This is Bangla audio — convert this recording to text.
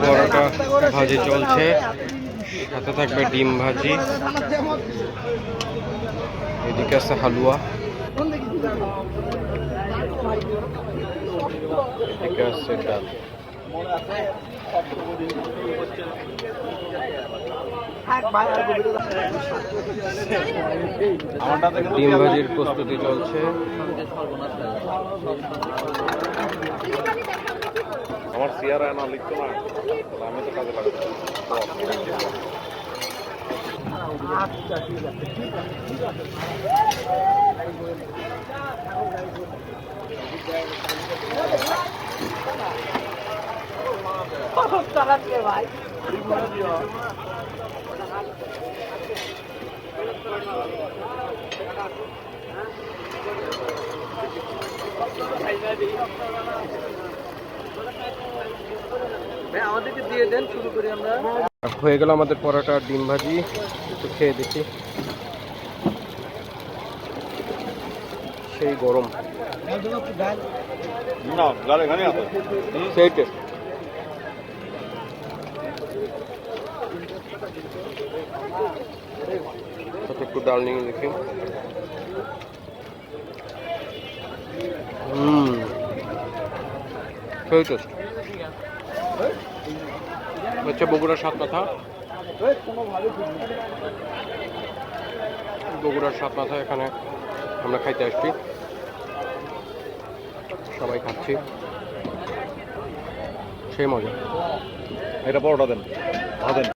পরোটা ভাজি চলছে, সাথে থাকবে ডিম ভাজি, এদিকে আছে হালুয়া, এদিকে আছে ডাল। ডিম ভাজির প্রস্তুতি চলছে। আমার সিয়ারা না লিখতো না, আমি তো কাজে লাগাচ্ছি। আচ্ছা ঠিক আছে ঠিক আছে ঠিক আছে। ভাই আমাদেরকে দিয়ে দেন, শুরু করি আমরা। হয়ে গেল আমাদের পরোটা ডিম ভাজি, একটু খেয়ে দেখি। সেই গরম, না গালে এখানে আছে সেই টেস্ট। সাথে একটু ডাল নিয়ে দেখি। সেই টেস্ট হচ্ছে বগুড়ার সাত মাথা। বগুড়ার সাত মাথা, এখানে আমরা খাইতে আসছি, সবাই খাচ্ছি, সেই মজা। এটা পরোটা দেন, ভাজেন।